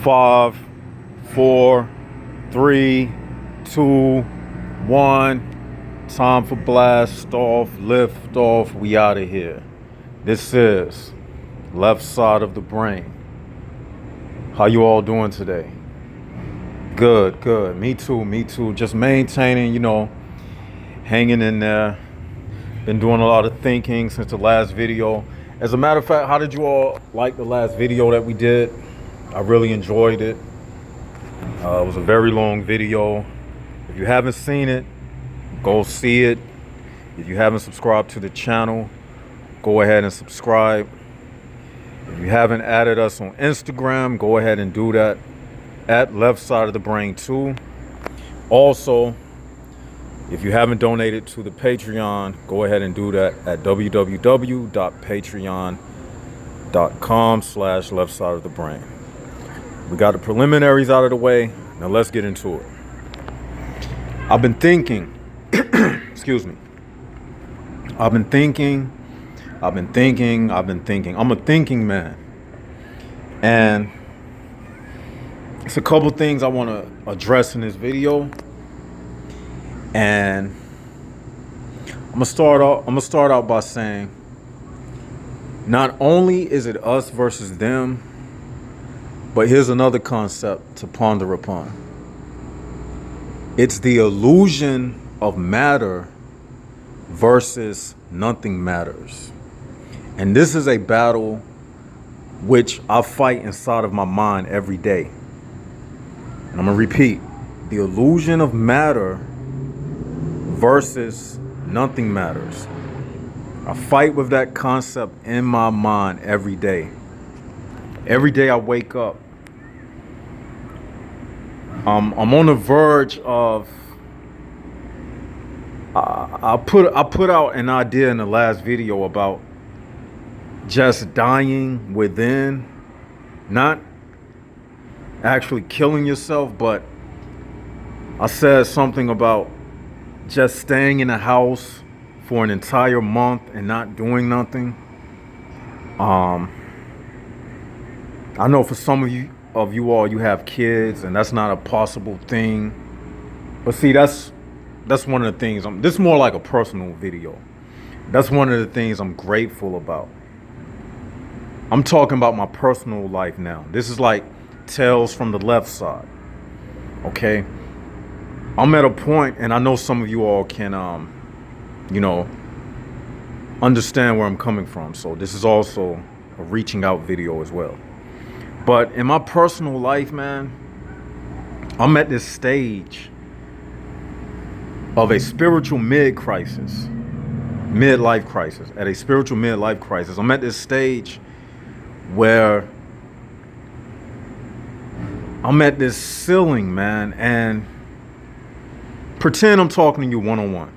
Five, four, three, two, one. Time for blast off, lift off. We out of here. This is Left Side of the Brain. How you all doing today? Good, good. Me too. Just maintaining, hanging in there. Been doing a lot of thinking since the last video. As a matter of fact, how did you all like the last video that we did? I really enjoyed it. It was a very long video. If you haven't seen it, go see it. If you haven't subscribed to the channel, go ahead and subscribe. If you haven't added us on Instagram, go ahead and do that at Left Side of the Brain 2. Also, if you haven't donated to the Patreon, go ahead and do that at www.patreon.com/Left Side of the Brain. We got the preliminaries out of the way. Now let's get into it. I've been thinking, excuse me. I've been thinking. I'm a thinking man. And it's a couple things I want to address in this video. And I'm gonna start out by saying, not only is it us versus them, but here's another concept to ponder upon. It's the illusion of matter versus nothing matters. And this is a battle which I fight inside of my mind every day. And I'm gonna repeat, the illusion of matter versus nothing matters. I fight with that concept in my mind every day. Every day I wake up, I'm on the verge of. I put out an idea in the last video about just dying within, not actually killing yourself, but I said something about just staying in a house for an entire month and not doing nothing. I know for some of you all, you have kids, and that's not a possible thing. But see, that's one of the things. This is more like a personal video. That's one of the things I'm grateful about. I'm talking about my personal life now. This is like Tales from the Left Side. Okay? I'm at a point, and I know some of you all can, understand where I'm coming from. So this is also a reaching out video as well. But in my personal life, man, I'm at this stage of a spiritual midlife crisis. At a spiritual midlife crisis. I'm at this stage where I'm at this ceiling, man, and pretend I'm talking to you one-on-one.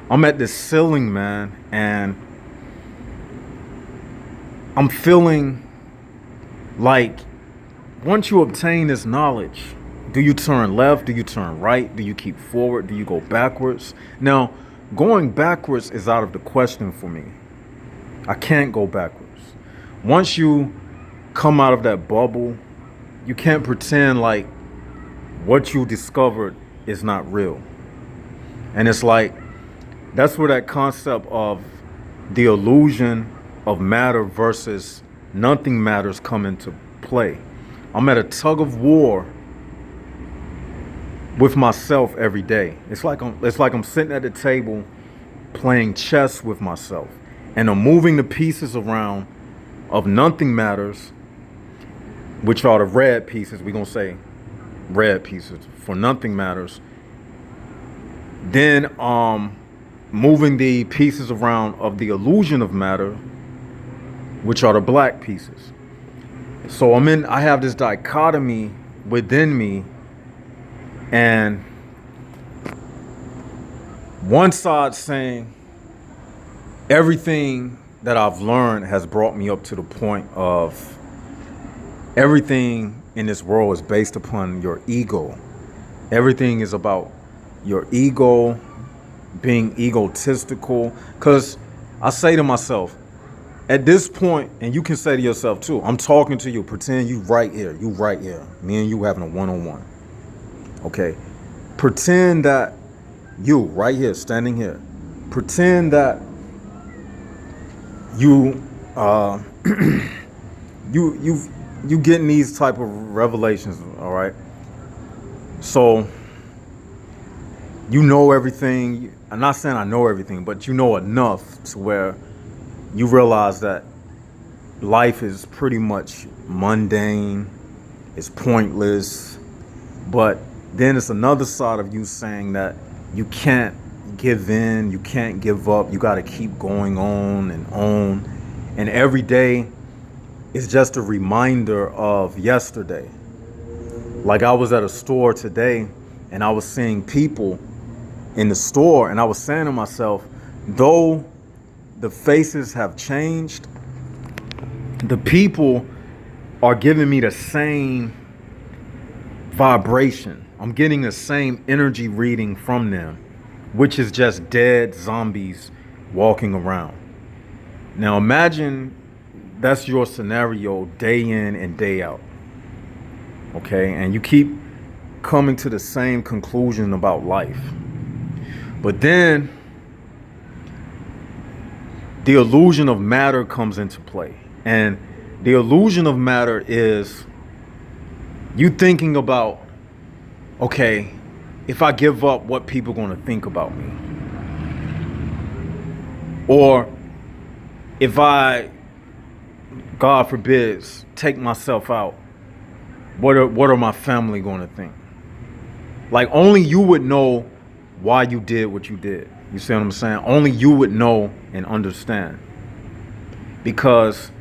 I'm at this ceiling, man, and I'm feeling like once you obtain this knowledge, do you turn left? Do you turn right? Do you keep forward? Do you go backwards? Now, going backwards is out of the question for me. I can't go backwards. Once you come out of that bubble, you can't pretend like what you discovered is not real. And it's like, that's where that concept of the illusion of matter versus nothing matters come into play. I'm at a tug of war with myself every day. It's like I'm sitting at the table playing chess with myself, and I'm moving the pieces around of nothing matters, which are the red pieces. We're gonna say red pieces for nothing matters. Then moving the pieces around of the illusion of matter, which are the black pieces. So I have this dichotomy within me, and one side saying everything that I've learned has brought me up to the point of everything in this world is based upon your ego. Everything is about your ego, being egotistical. Because I say to myself, At this point, and you can say to yourself too, I'm talking to you, pretend you right here, me and you having a one-on-one. Okay. Pretend that you right here, standing here. Pretend that you you getting these type of revelations, all right? So you know everything. I'm not saying I know everything, but you know enough to where you realize that life is pretty much mundane, it's pointless. But then it's another side of you saying that you can't give in, you can't give up, you got to keep going on and on. And every day is just a reminder of yesterday. Like I was at a store today and I was seeing people in the store and I was saying to myself, though the faces have changed, the people are giving me the same vibration. I'm getting the same energy reading from them, which is just dead zombies walking around. Now imagine that's your scenario day in and day out. Okay, and you keep coming to the same conclusion about life. But then the illusion of matter comes into play. And the illusion of matter is you thinking about, okay, if I give up, what people are going to think about me? Or if I, God forbids, take myself out, what are my family going to think? Like only you would know why you did what you did. You see what I'm saying? Only you would know and understand. Because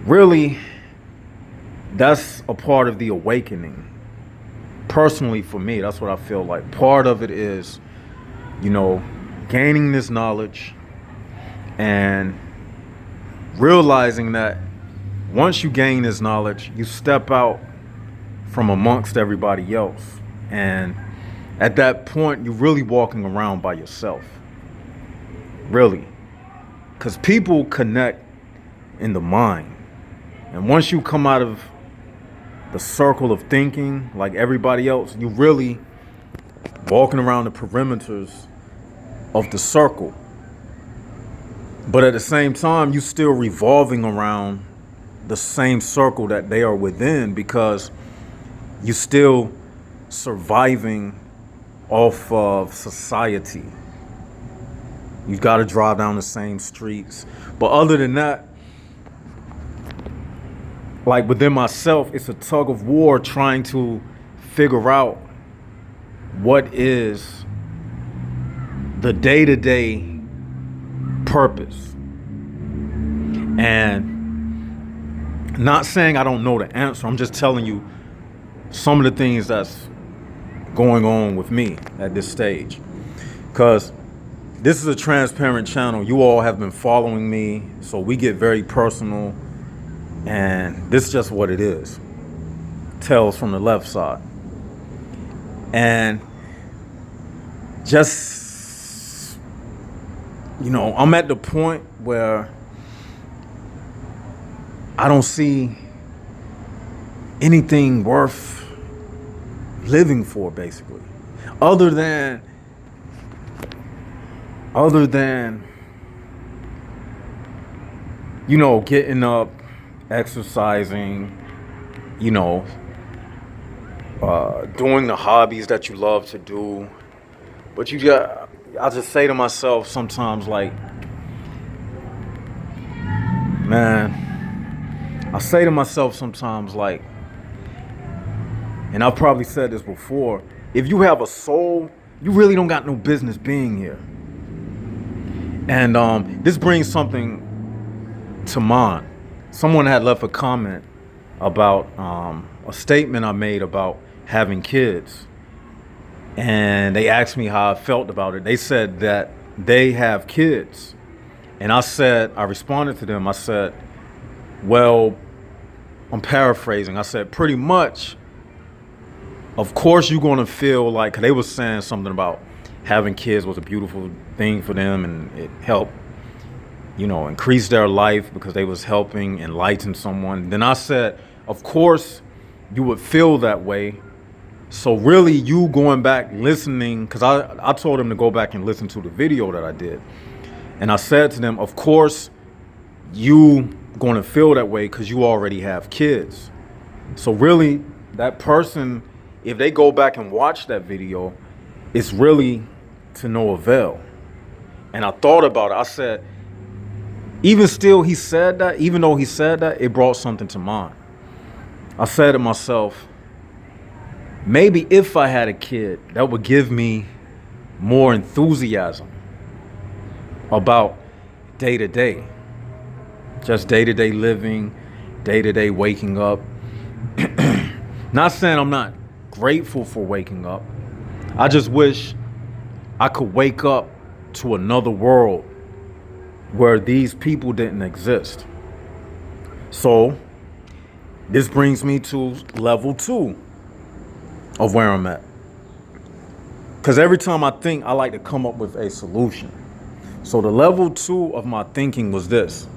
really, that's a part of the awakening. Personally, for me, that's what I feel like. Part of it is, gaining this knowledge and realizing that once you gain this knowledge, you step out from amongst everybody else. And at that point, you're really walking around by yourself. Really. Because people connect in the mind. And once you come out of the circle of thinking like everybody else, you really walking around the perimeters of the circle. But at the same time, you still revolving around the same circle that they are within, because you still surviving off of society. You got to drive down the same streets. But other than that, like within myself, it's a tug of war trying to figure out what is the day-to-day purpose. And not saying I don't know the answer. I'm just telling you some of the things that's going on with me at this stage. Because this is a transparent channel. You all have been following me, so we get very personal. And this is just what it is. Tales from the left side. And just, I'm at the point where I don't see anything worth living for, basically. Other than getting up, exercising, doing the hobbies that you love to do. But I just say to myself sometimes, like, man, I say to myself sometimes, like, and I've probably said this before, if you have a soul, you really don't got no business being here. And this brings something to mind. Someone had left a comment about a statement I made about having kids. And they asked me how I felt about it. They said that they have kids. And I responded to them. I said, well, I'm paraphrasing. I said, pretty much, of course you're going to feel like, 'cause they were saying something about having kids was a beautiful thing for them and it helped increase their life because they was helping enlighten someone. Then I said, of course, you would feel that way. So really, you going back listening, because I told them to go back and listen to the video that I did. And I said to them, of course, you going to feel that way because you already have kids. So really, that person, if they go back and watch that video, it's really to no avail. And I thought about it. I said, even still, even though he said that, it brought something to mind. I said to myself, maybe if I had a kid, that would give me more enthusiasm about day to day, just day to day living, day to day waking up. Not saying I'm not grateful for waking up. I just wish I could wake up to another world where these people didn't exist. So this brings me to level 2 of where I'm at. Because every time I think, I like to come up with a solution. So the level 2 of my thinking was this.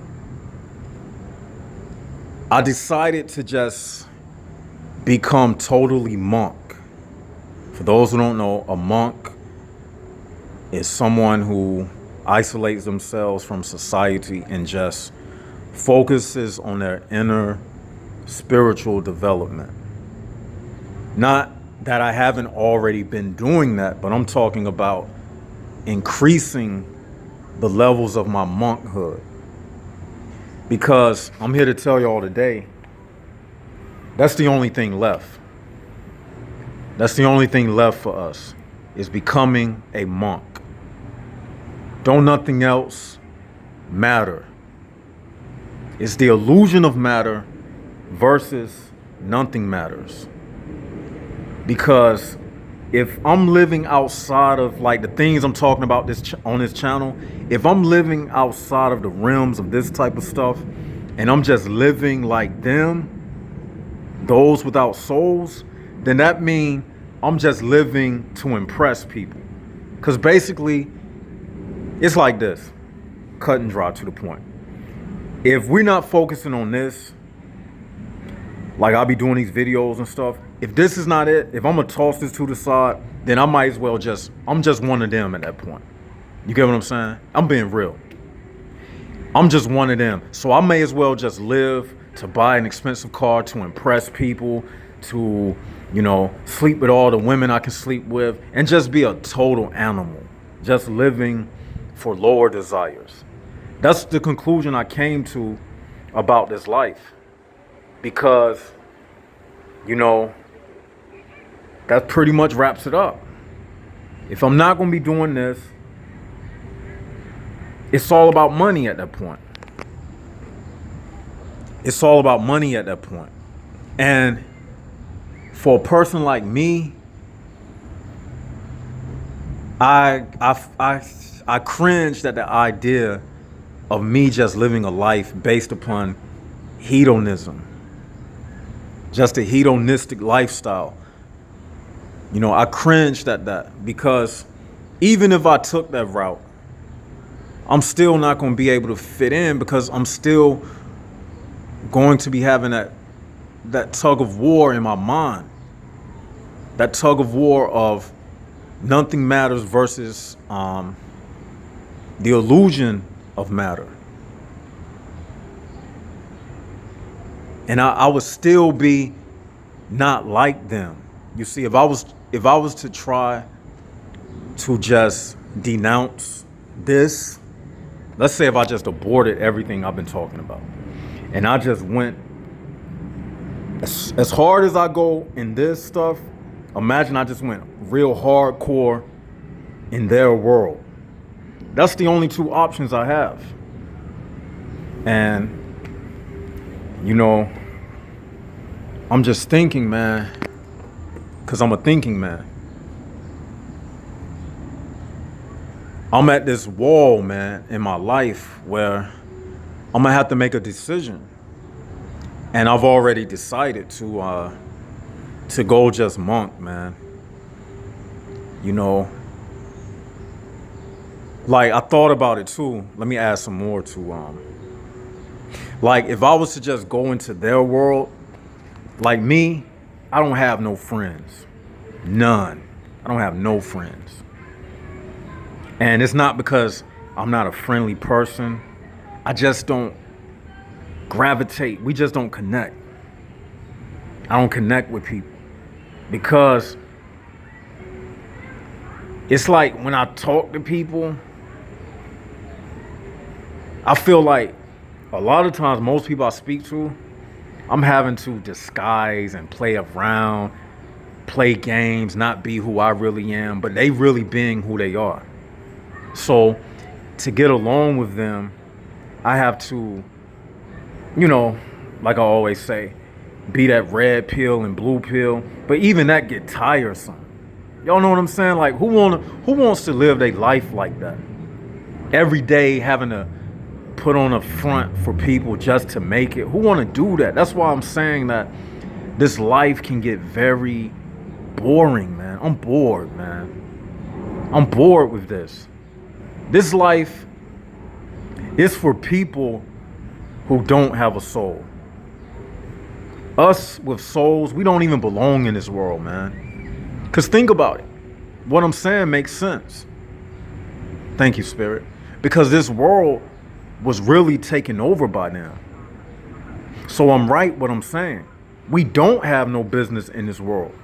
I decided to just become totally monk. For those who don't know, a monk is someone who isolates themselves from society and just focuses on their inner spiritual development. Not that I haven't already been doing that, but I'm talking about increasing the levels of my monkhood. Because I'm here to tell y'all today, that's the only thing left. That's the only thing left for us, is becoming a monk. Don't nothing else matter. It's the illusion of matter versus nothing matters. Because if I'm living outside of like the things I'm talking about on this channel, if I'm living outside of the realms of this type of stuff and I'm just living like them, those without souls, then that means I'm just living to impress people. Because basically, it's like this, cut and dry to the point. If we're not focusing on this, like I'll be doing these videos and stuff, if this is not it, if I'm gonna toss this to the side, then I might as well I'm just one of them at that point. You get what I'm saying? I'm being real. I'm just one of them. So I may as well just live to buy an expensive car, to impress people, to, sleep with all the women I can sleep with, and just be a total animal, just living for lower desires. That's the conclusion I came to about this life. Because, that pretty much wraps it up. If I'm not going to be doing this, it's all about money at that point. It's all about money at that point. And for a person like me, I cringed at the idea of me just living a life based upon hedonism, just a hedonistic lifestyle. I cringed at that, because even if I took that route, I'm still not going to be able to fit in, because I'm still going to be having that tug of war in my mind, that tug of war of nothing matters versus the illusion of matter. And I would still be not like them. You see, if I was to try to just denounce this, let's say if I just aborted everything I've been talking about, and I just went as hard as I go in this stuff, imagine I just went real hardcore in their world. That's the only two options I have. And, I'm just thinking, man, because I'm a thinking man. I'm at this wall, man, in my life where I'm going to have to make a decision. And I've already decided to go just monk, man. Like I thought about it too. Let me add some more to like if I was to just go into their world, like me, I don't have no friends. None. I don't have no friends. And it's not because I'm not a friendly person. I just don't gravitate. We just don't connect. I don't connect with people because it's like when I talk to people, I feel like a lot of times most people I speak to, I'm having to disguise and play around, play games, not be who I really am, but they really being who they are. So to get along with them, I have to, you know, like I always say, be that red pill and blue pill. But even that get tiresome. Y'all know what I'm saying? Like who wants to live their life like that? Every day having to put on a front for people just to make it. Who want to do that? That's why I'm saying that this life can get very boring, man. I'm bored, man. I'm bored with this. This life is for people who don't have a soul. Us with souls, we don't even belong in this world, man. Because think about it. What I'm saying makes sense. Thank you, Spirit. Because this world was really taken over by them. So I'm right what I'm saying. We don't have no business in this world.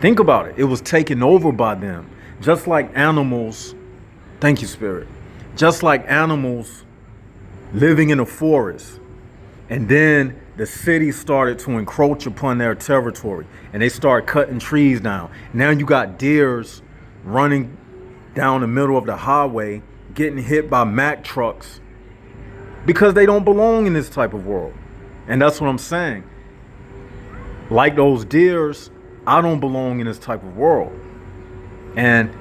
Think about it. It was taken over by them. Just like animals, thank you, Spirit. Just like animals living in a forest. And then the city started to encroach upon their territory. And they start cutting trees down. Now you got deers running down the middle of the highway, getting hit by Mack trucks because they don't belong in this type of world. And that's what I'm saying. Like those deers, I don't belong in this type of world. And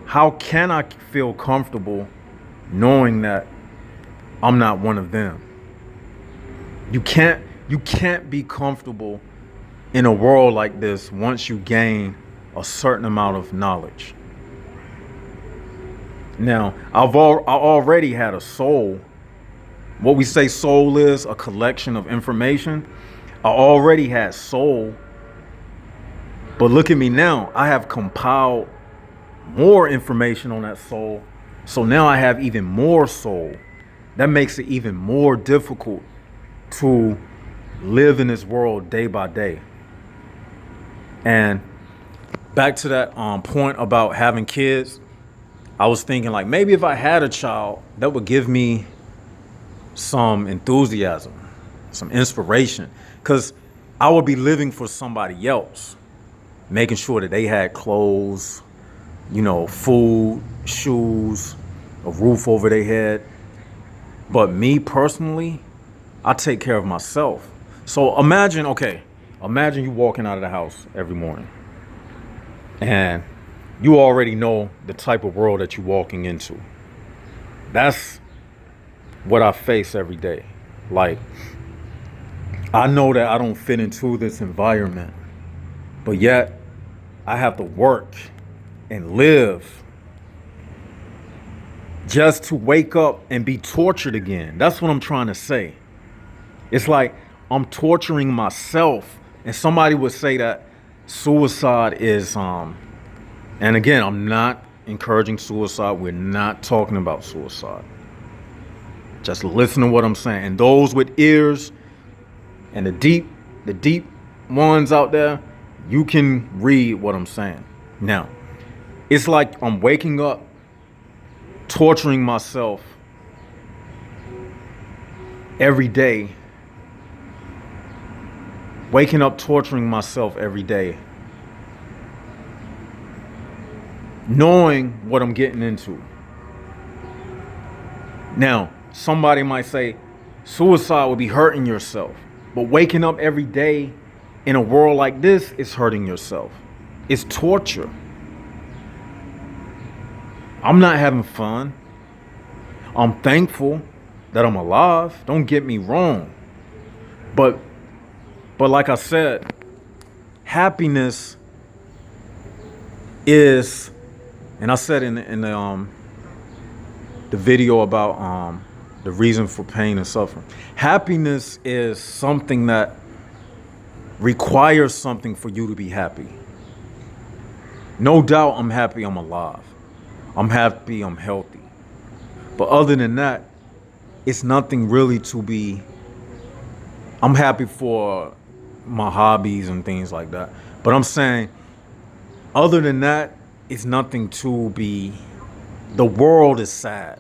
how can I feel comfortable knowing that I'm not one of them? You can't be comfortable in a world like this once you gain a certain amount of knowledge. Now, I already had a soul. What we say soul is a collection of information. I already had soul. But look at me now. I have compiled more information on that soul. So now I have even more soul. That makes it even more difficult to live in this world day by day. And back to that point about having kids, I was thinking like maybe if I had a child, that would give me some enthusiasm, some inspiration, because I would be living for somebody else, making sure that they had clothes, food, shoes, a roof over their head. But me personally, I take care of myself. So imagine you walking out of the house every morning and you already know the type of world that you're walking into. That's what I face every day. Like, I know that I don't fit into this environment, but yet I have to work and live just to wake up and be tortured again. That's what I'm trying to say. It's like I'm torturing myself. And somebody would say that suicide is, and again, I'm not encouraging suicide. We're not talking about suicide. Just listen to what I'm saying. And those with ears and the deep ones out there, you can read what I'm saying. Now, it's like I'm waking up, torturing myself every day. Waking up, torturing myself every day. Knowing what I'm getting into. Now, somebody might say suicide would be hurting yourself. But waking up every day in a world like this is hurting yourself. It's torture. I'm not having fun. I'm thankful that I'm alive. Don't get me wrong. But like I said, happiness is, and I said in the video about the reason for pain and suffering. Happiness is something that requires something for you to be happy. No doubt I'm happy I'm alive. I'm happy I'm healthy. But other than that, it's nothing really to be. I'm happy for my hobbies and things like that. But I'm saying, other than that, it's nothing to be. The world is sad.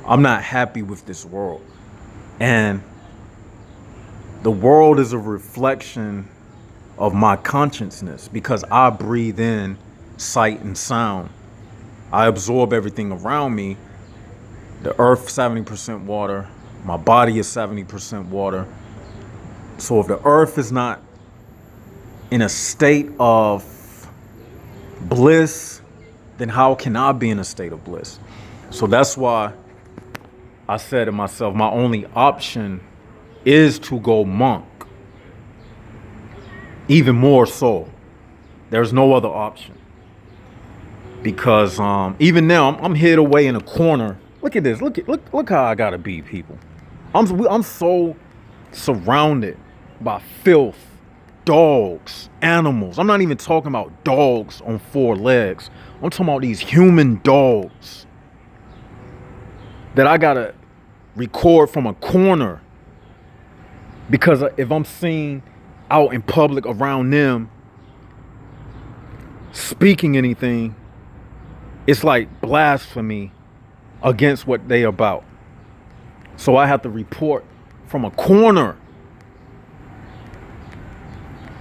I'm not happy with this world. And the world is a reflection of my consciousness because I breathe in sight and sound. I absorb everything around me. The earth, 70% water. My body is 70% water. So if the earth is not in a state of bliss, then how can I be in a state of bliss? So that's why I said to myself, my only option is to go monk. Even more so. There's no other option. Because even now, I'm hid away in a corner. Look at this. Look how I gotta be, people. I'm so surrounded by filth, dogs, animals. I'm not even talking about dogs on four legs. I'm talking about these human dogs that I gotta record from a corner. Because if I'm seen out in public around them speaking anything, it's like blasphemy against what they about. So I have to report from a corner.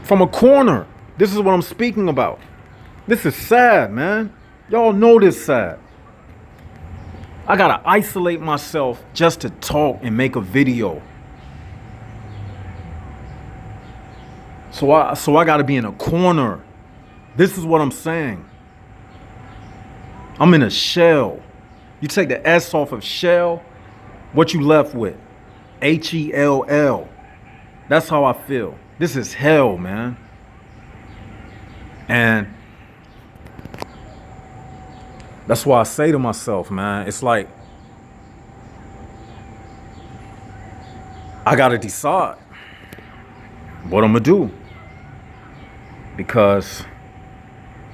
From a corner. This is what I'm speaking about. This is sad, man. Y'all know this sad. I gotta isolate myself just to talk and make a video. So I gotta be in a corner. This is what I'm saying. I'm in a shell. You take the S off of shell, what you left with? Hell. That's how I feel. This is hell, man. And that's why I say to myself, man, it's like I gotta decide what I'm gonna do. Because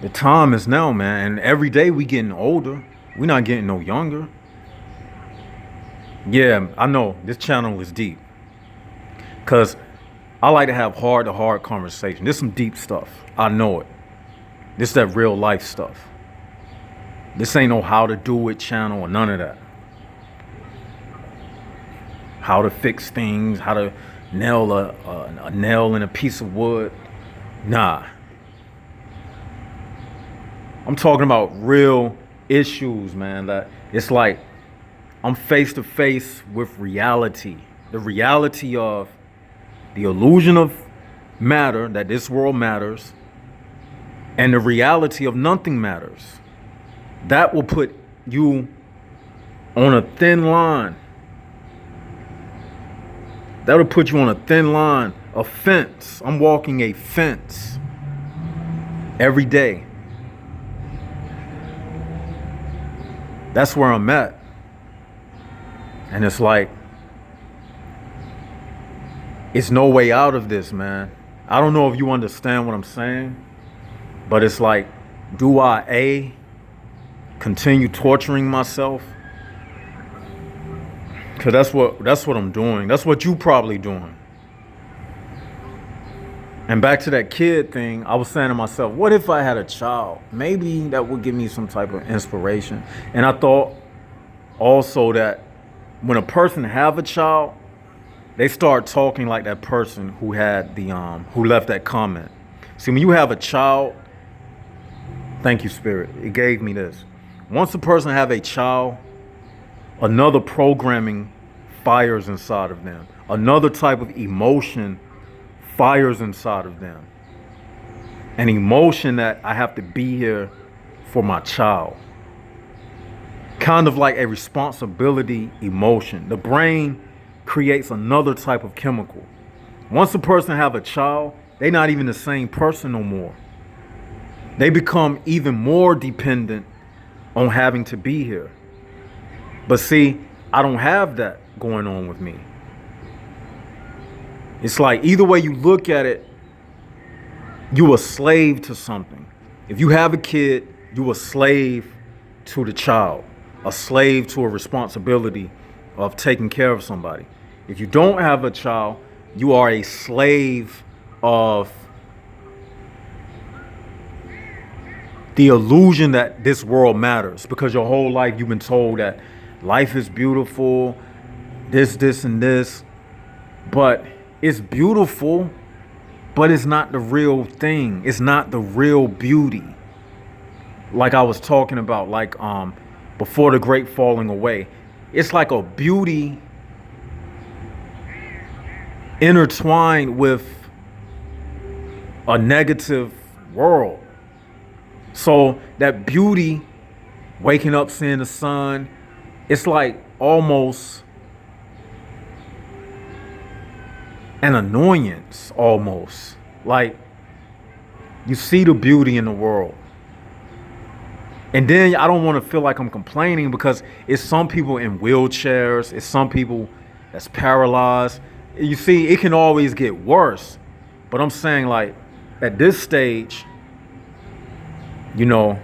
the time is now, man, and every day we getting older. We're not getting no younger. Yeah, I know this channel is deep. Cause I like to have heart-to-heart conversation. This is some deep stuff. I know it. This is that real life stuff. This ain't no how to do it channel or none of that. How to fix things, how to nail a nail in a piece of wood. Nah. I'm talking about real issues, man. That it's like I'm face to face with reality. The reality of the illusion of matter, that this world matters, and the reality of nothing matters. That will put you on a thin line. That'll put you on a thin line, a fence. I'm walking a fence every day. That's where I'm at. And it's like, it's no way out of this, man. I don't know if you understand what I'm saying, but it's like, do I continue torturing myself? Cause that's what I'm doing. That's what you probably doing. And back to that kid thing, I was saying to myself, what if I had a child? Maybe that would give me some type of inspiration. And I thought also that when a person have a child, they start talking like that person who had the who left that comment. See, when you have a child, thank you, Spirit. It gave me this. Once a person have a child, another programming fires inside of them. Another type of emotion fires inside of them. An emotion that I have to be here for my child. Kind of like a responsibility emotion. The brain creates another type of chemical. Once a person have a child, they're not even the same person no more. They become even more dependent on having to be here. But see, I don't have that going on with me. It's like either way you look at it, you a slave to something. If you have a kid, you a slave to the child, a slave to a responsibility of taking care of somebody. If you don't have a child, you are a slave of the illusion that this world matters, because your whole life you've been told that life is beautiful, this, and this. But it's beautiful, but it's not the real thing. It's not the real beauty. Like I was talking about, like before the great falling away. It's like a beauty intertwined with a negative world. So that beauty, waking up, seeing the sun, it's like almost an annoyance, almost. Like you see the beauty in the world. And then I don't want to feel like I'm complaining, because it's some people in wheelchairs, it's some people that's paralyzed. You see, it can always get worse. But I'm saying, like, at this stage, you know,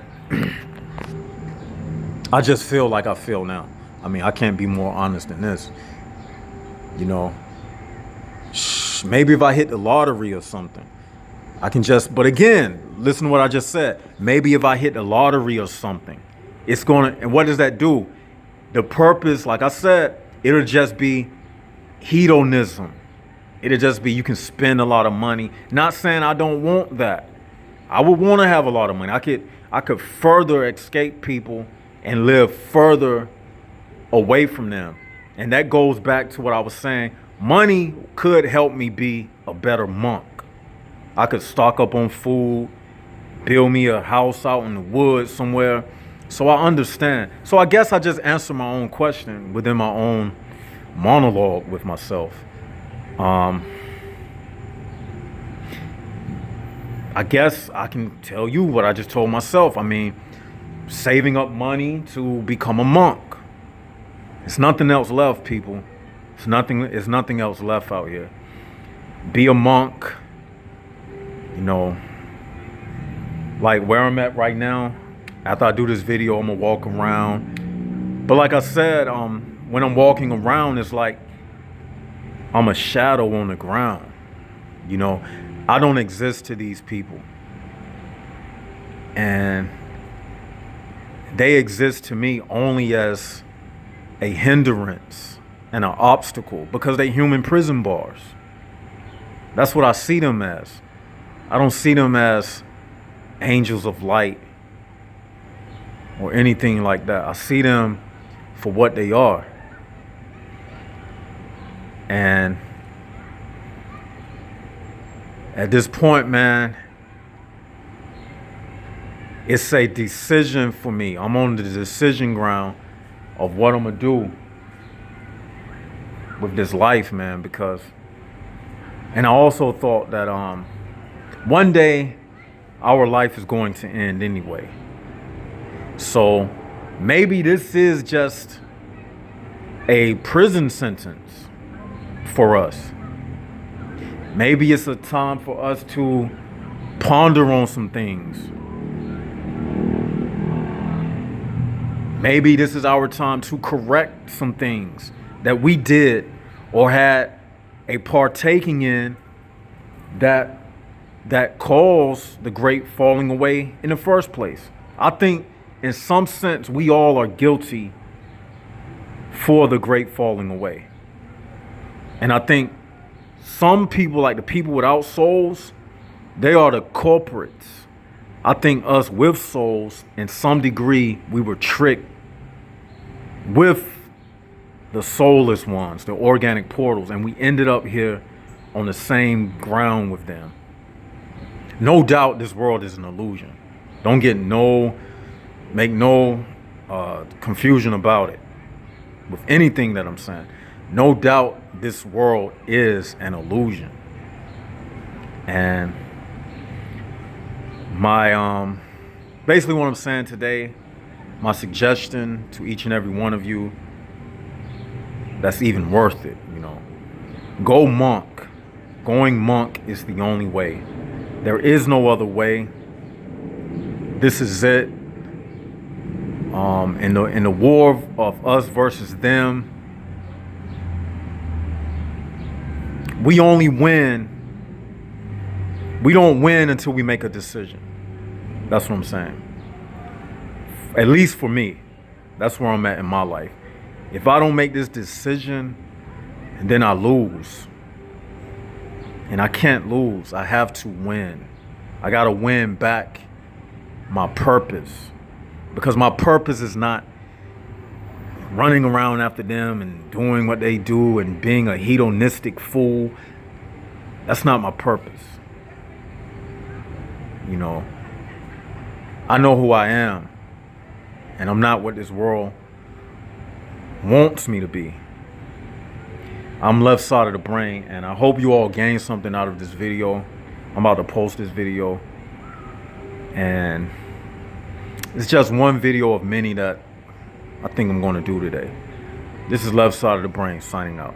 I just feel like I feel now. I mean, I can't be more honest than this. You know, maybe if I hit the lottery or something, I can just, but again, listen to what I just said. Maybe if I hit the lottery or something, it's going to, and what does that do? The purpose, like I said, it'll just be hedonism. It'll just be, you can spend a lot of money. Not saying I don't want that. I would want to have a lot of money. I could further escape people and live further away from them. And that goes back to what I was saying. Money could help me be a better monk. I could stock up on food, build me a house out in the woods somewhere. So I understand. So I guess I just answered my own question within my own monologue with myself. I guess I can tell you what I just told myself. I mean, saving up money to become a monk. It's nothing else left, people. It's nothing else left out here. Be a monk. You know, like where I'm at right now, after I do this video, I'm gonna walk around. But like I said, when I'm walking around, it's like I'm a shadow on the ground. You know, I don't exist to these people. And they exist to me only as a hindrance and an obstacle, because they human prison bars. That's what I see them as. I don't see them as angels of light or anything like that. I see them for what they are. And at this point, man, it's a decision for me. I'm on the decision ground of what I'm gonna do with this life, man, because, and I also thought that one day our life is going to end anyway. So maybe this is just a prison sentence for us. Maybe it's a time for us to ponder on some things. Maybe this is our time to correct some things that we did or had a partaking in that caused the great falling away in the first place. I think in some sense we all are guilty for the great falling away. And I think some people, like the people without souls, they are the culprits. I think us with souls, in some degree, we were tricked with the soulless ones, the organic portals, and we ended up here on the same ground with them. No doubt this world is an illusion. Don't make no confusion about it with anything that I'm saying. No doubt this world is an illusion. And my basically what I'm saying today, My suggestion to each and every one of you that's even worth it, go monk. Going monk is the only way. There is no other way. This is it. In the war of us versus them, we only win. We don't win until we make a decision. That's what I'm saying. At least for me, that's where I'm at in my life. If I don't make this decision, and then I lose. And I can't lose. I have to win. I got to win back my purpose. Because my purpose is not running around after them and doing what they do and being a hedonistic fool. That's not my purpose. I know who I am. And I'm not what this world wants me to be. I'm left side of the brain, and I hope you all gain something out of this video. I'm about to post this video, and it's just one video of many that I think I'm going to do today. This is left side of the brain signing out.